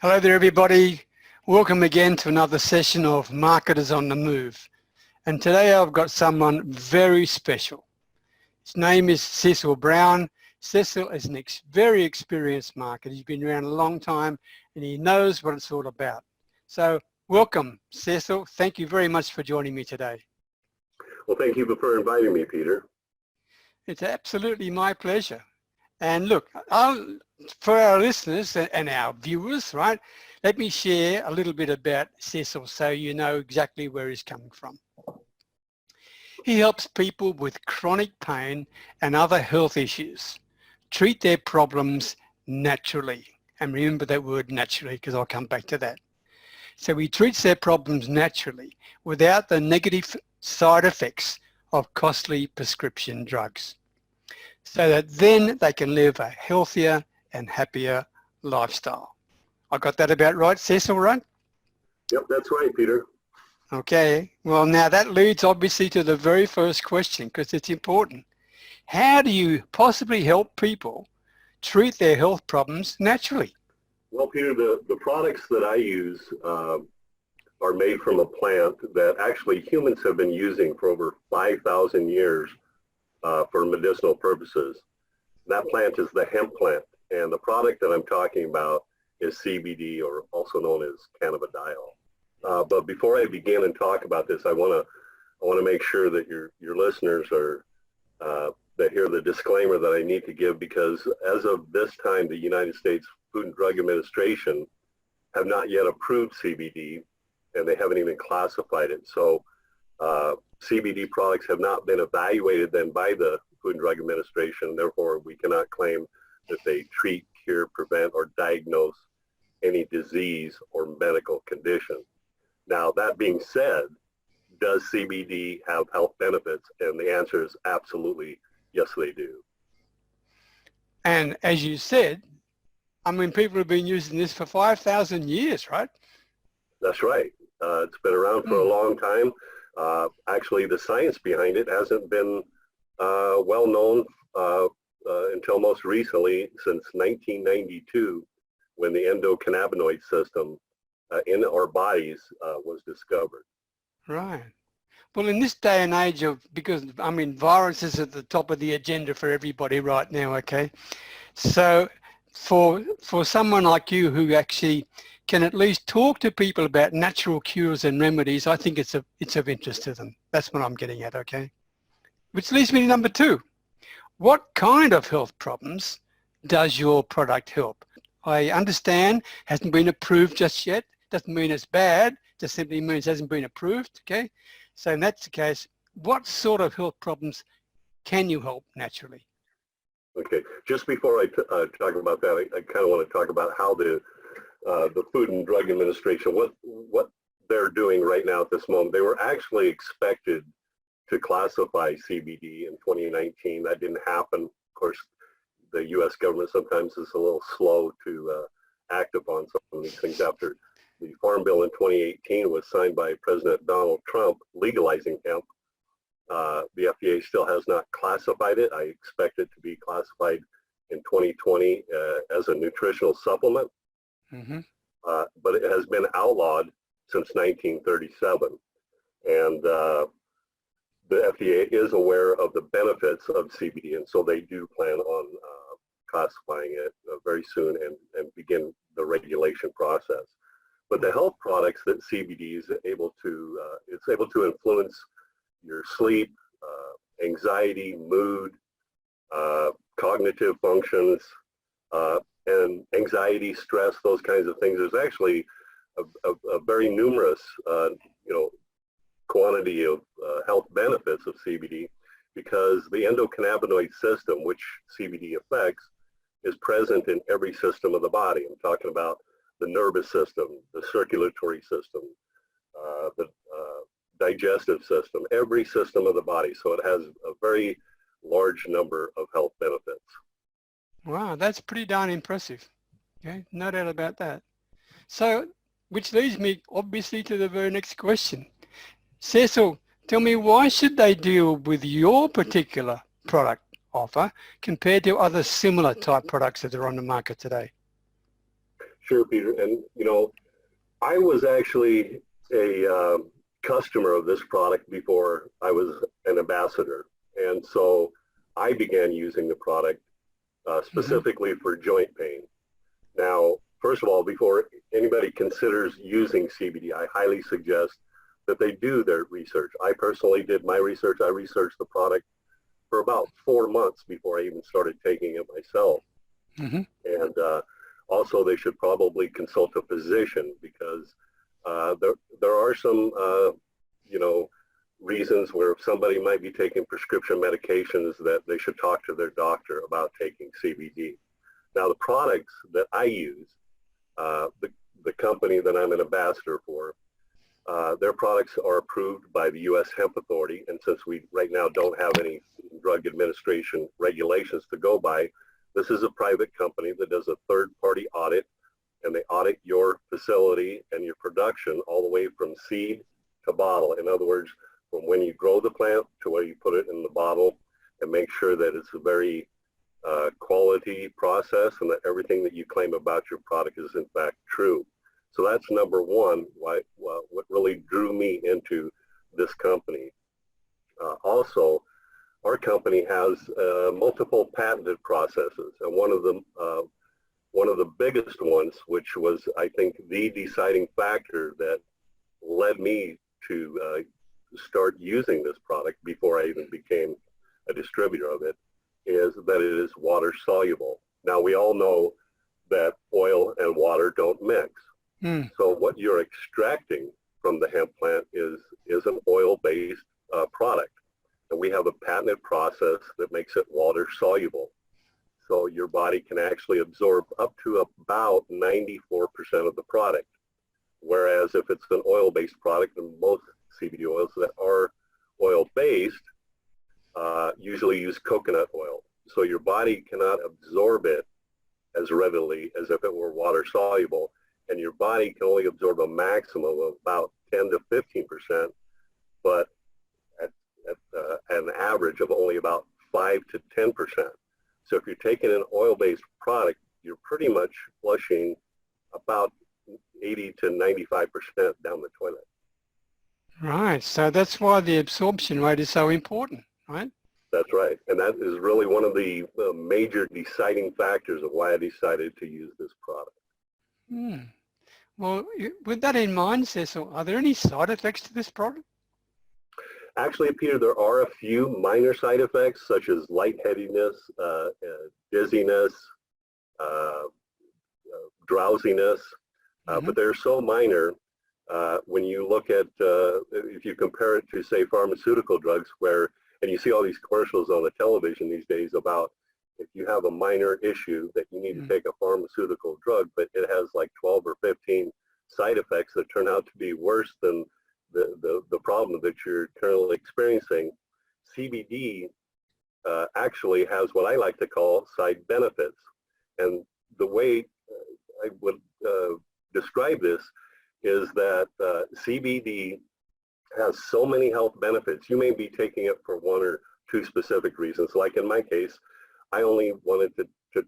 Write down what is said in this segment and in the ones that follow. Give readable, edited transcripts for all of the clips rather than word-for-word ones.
Hello there, everybody. Welcome again to another session of Marketers on the Move. And today I've got someone very special. His name is Cecil Brown. Cecil is an very experienced marketer. He's been around a long time and he knows what it's all about. So welcome, Cecil. Thank you very much for joining me today. Well, thank you for inviting me, Peter. It's absolutely my pleasure. And look, for our listeners and our viewers, right, let me share a little bit about Cecil so you know exactly where he's coming from. He helps people with chronic pain and other health issues treat their problems naturally. And remember that word naturally, because I'll come back to that. So he treats their problems naturally without the negative side effects of costly prescription drugs, so that then they can live a healthier and happier lifestyle. I got that about right, Cecil, right? Yep, that's right, Peter. Okay, well now that leads obviously to the very first question, because it's important. How do you possibly help people treat their health problems naturally? Well, Peter, the products that I use are made from a plant that actually humans have been using for over 5,000 years for medicinal purposes. That plant is the hemp plant, and the product that I'm talking about is CBD, or also known as cannabidiol. But before I begin and talk about this, I want to make sure that your listeners are that hear the disclaimer that I need to give, because as of this time, the United States Food and Drug Administration have not yet approved CBD, and they haven't even classified it. So CBD products have not been evaluated then by the Food and Drug Administration. Therefore, we cannot claim that they treat, cure, prevent, or diagnose any disease or medical condition. Now, that being said, does CBD have health benefits? And the answer is absolutely yes, they do. And as you said, I mean, people have been using this for 5,000 years, right? That's right. It's been around for a long time. Actually, the science behind it hasn't been well known until most recently, since 1992, when the endocannabinoid system in our bodies was discovered. Right. Well, in this day and age of, because I mean, virus is at the top of the agenda for everybody right now, okay? So for someone like you who actually can at least talk to people about natural cures and remedies, I think it's of interest to them. That's what I'm getting at, okay? Which leads me to number two. What kind of health problems does your product help? I understand hasn't been approved just yet. Doesn't mean it's bad, just simply means it hasn't been approved, okay? So in that case, what sort of health problems can you help naturally? Okay, just before I talk about that, I kind of want to talk about how the Food and Drug Administration, what they're doing right now at this moment. They were actually expected to classify CBD in 2019. That didn't happen. Of course, the U.S. government sometimes is a little slow to act upon some of these things. After the Farm Bill in 2018 was signed by President Donald Trump legalizing hemp, the FDA still has not classified it. I expect it to be classified in 2020 as a nutritional supplement. Mm-hmm. But it has been outlawed since 1937. And the FDA is aware of the benefits of CBD, and so they do plan on classifying it very soon and begin the regulation process. But the health products that CBD is able to, it's able to influence your sleep, anxiety, mood, cognitive functions, and anxiety, stress, those kinds of things. There's actually a very numerous, quantity of health benefits of CBD, because the endocannabinoid system, which CBD affects, is present in every system of the body. I'm talking about the nervous system, the circulatory system, the digestive system, every system of the body. So it has a very large number of health benefits. Wow, that's pretty darn impressive. Okay, no doubt about that. So, which leads me obviously to the very next question. Cecil, tell me, why should they deal with your particular product offer compared to other similar type products that are on the market today? Sure, Peter. And, you know, I was actually a customer of this product before I was an ambassador. And so I began using the product specifically for joint pain. Now, first of all, before anybody considers using CBD, I highly suggest that they do their research. I personally did my research. I researched the product for about 4 months before I even started taking it myself. And also, they should probably consult a physician because there are some, you know, reasons where somebody might be taking prescription medications that they should talk to their doctor about taking CBD. Now, the products that I use, the company that I'm an ambassador for, their products are approved by the U.S. Hemp Authority, and since we right now don't have any Drug Administration regulations to go by, this is a private company that does a third-party audit, and they audit your facility and your production all the way from seed to bottle. In other words, from when you grow the plant to where you put it in the bottle, and make sure that it's a very quality process and that everything that you claim about your product is in fact true. So that's number one, what really drew me into this company. Also, our company has multiple patented processes, and one of the biggest ones, which was, I think, the deciding factor that led me to start using this product before I even became a distributor of it, is that it is water soluble. Now, we all know that oil and water don't mix. So what you're extracting from the hemp plant is an oil-based product. And we have a patented process that makes it water soluble. So your body can actually absorb up to about 94% of the product. Whereas if it's an oil-based product, and most CBD oils that are oil-based usually use coconut oil. So your body cannot absorb it as readily as if it were water soluble. And your body can only absorb a maximum of about 10 to 15%, but at an average of only about 5 to 10%. So if you're taking an oil-based product, you're pretty much flushing about 80 to 95% down the toilet. Right. So that's why the absorption rate is so important, right? That's right. And that is really one of the major deciding factors of why I decided to use this product. Well, with that in mind, Cecil, are there any side effects to this product? Actually, Peter, there are a few minor side effects, such as lightheadedness, dizziness, drowsiness, but they're so minor when you look at, if you compare it to, say, pharmaceutical drugs, and you see all these commercials on the television these days about if you have a minor issue that you need to take a pharmaceutical drug, but it has like 12 or 15 side effects that turn out to be worse than the problem that you're currently experiencing. CBD actually has what I like to call side benefits. And the way I would describe this is that CBD has so many health benefits. You may be taking it for one or two specific reasons. Like in my case, I only wanted to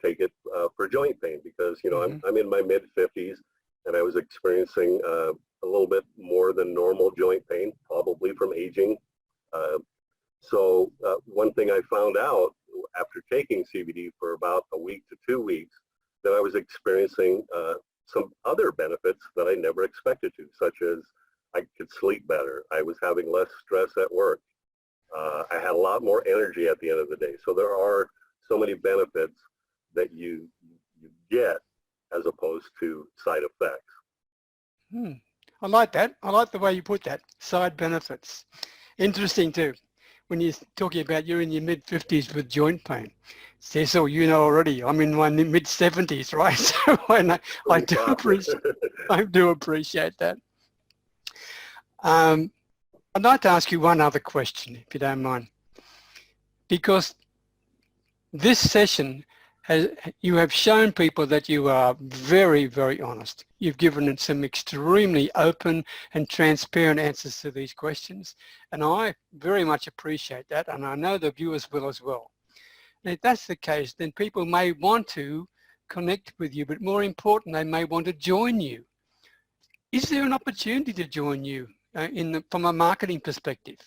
take it for joint pain because, you know, I'm in my mid-50s and I was experiencing a little bit more than normal joint pain, probably from aging. So one thing I found out after taking CBD for about a week to 2 weeks, that I was experiencing some other benefits that I never expected to, such as I could sleep better. I was having less stress at work. I had a lot more energy at the end of the day. So there are so many benefits that you get as opposed to side effects. I like that. I like the way you put that, side benefits. Interesting too, when you're talking about you're in your mid-50s with joint pain. Cecil, you know already, I'm in my mid-70s, right? So I do appreciate that. I'd like to ask you one other question, if you don't mind, because this session you have shown people that you are very, very honest. You've given them some extremely open and transparent answers to these questions, and I very much appreciate that, and I know the viewers will as well. And if that's the case, then people may want to connect with you, but more important, they may want to join you. Is there an opportunity to join you from a marketing perspective?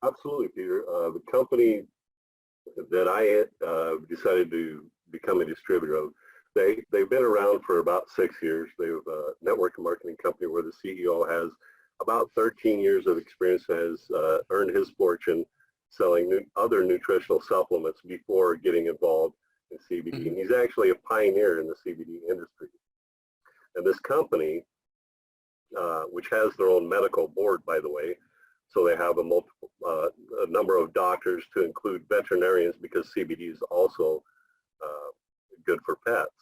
Absolutely, Peter. The company that I decided to become a distributor of, they've been around for about 6 years. They've a network marketing company where the CEO has about 13 years of experience, has earned his fortune selling other nutritional supplements before getting involved in CBD. Mm-hmm. And he's actually a pioneer in the CBD industry. And this company, which has their own medical board, by the way, so they have a number of doctors to include veterinarians, because CBD is also good for pets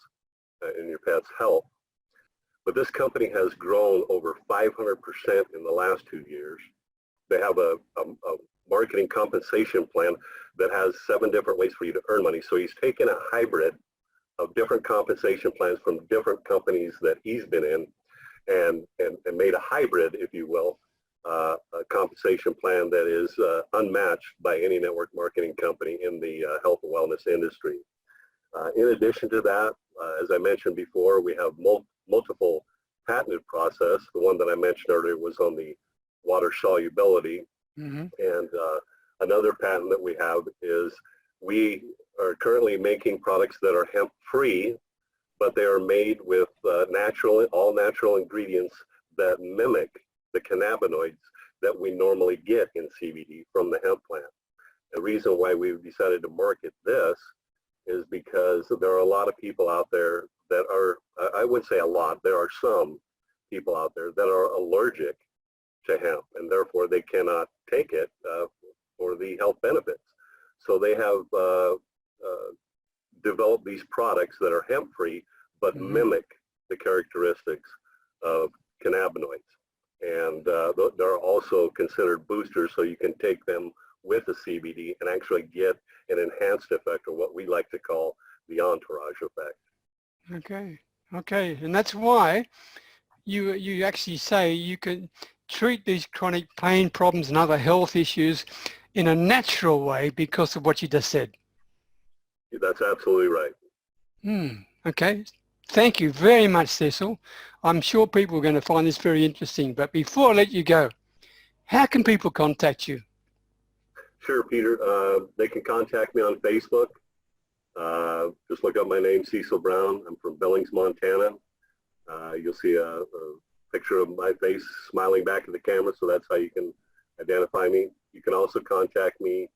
and your pet's health. But this company has grown over 500% in the last 2 years. They have a marketing compensation plan that has 7 different ways for you to earn money. So he's taken a hybrid of different compensation plans from different companies that he's been in and made a hybrid, if you will, a compensation plan that is unmatched by any network marketing company in the health and wellness industry. In addition to that, as I mentioned before, we have multiple patented process. The one that I mentioned earlier was on the water solubility. Mm-hmm. And another patent that we have is we are currently making products that are hemp-free, but they are made with all natural ingredients that mimic the cannabinoids that we normally get in CBD from the hemp plant. The reason why we've decided to market this is because there are a lot of people out there that are, I would say a lot, there are some people out there that are allergic to hemp, and therefore they cannot take it for the health benefits. So they have developed these products that are hemp-free, but mm-hmm. mimic the characteristics of cannabinoids. And they're also considered boosters, so you can take them with the CBD and actually get an enhanced effect, or what we like to call the entourage effect. Okay, and that's why you actually say you can treat these chronic pain problems and other health issues in a natural way because of what you just said. That's absolutely right. Okay. Thank you very much, Cecil. I'm sure people are going to find this very interesting. But before I let you go, how can people contact you? Sure, Peter. They can contact me on Facebook. Just look up my name, Cecil Brown. I'm from Billings, Montana. You'll see a picture of my face smiling back at the camera, so that's how you can identify me. You can also contact me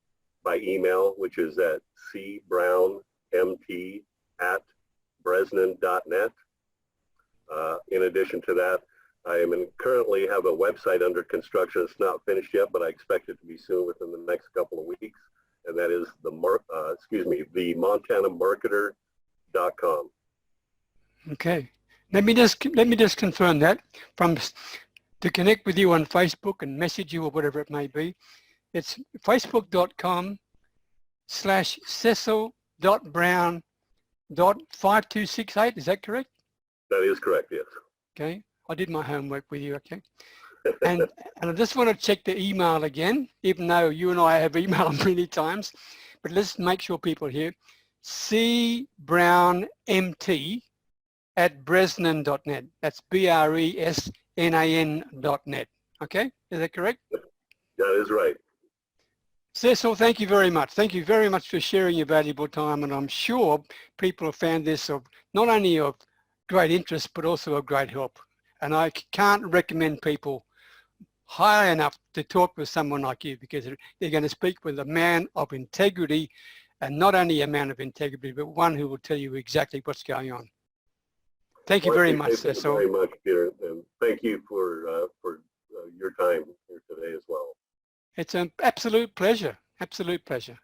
by email, which is at cbrownmt@bresnan.net. In addition to that, I currently have a website under construction. It's not finished yet, but I expect it to be soon, within the next couple of weeks. And that is the montanamarketer.com. Okay. Let me just confirm that. To connect with you on Facebook and message you or whatever it may be, it's facebook.com/cecil.brown.5268. Is that correct? That is correct, yes. Okay. I did my homework with you, okay? And I just want to check the email again, even though you and I have emailed many times, but let's make sure people hear. cbrownmt@bresnan.net. That's BRESNAN.net. Okay, is that correct? That is right. Cecil, thank you very much. Thank you very much for sharing your valuable time, and I'm sure people have found this not only of great interest, but also of great help. And I can't recommend people high enough to talk with someone like you, because they're going to speak with a man of integrity, and not only a man of integrity, but one who will tell you exactly what's going on. Thank you very much, Cecil. Thank you very much, Peter, and thank you for your time here today as well. It's an absolute pleasure. Absolute pleasure.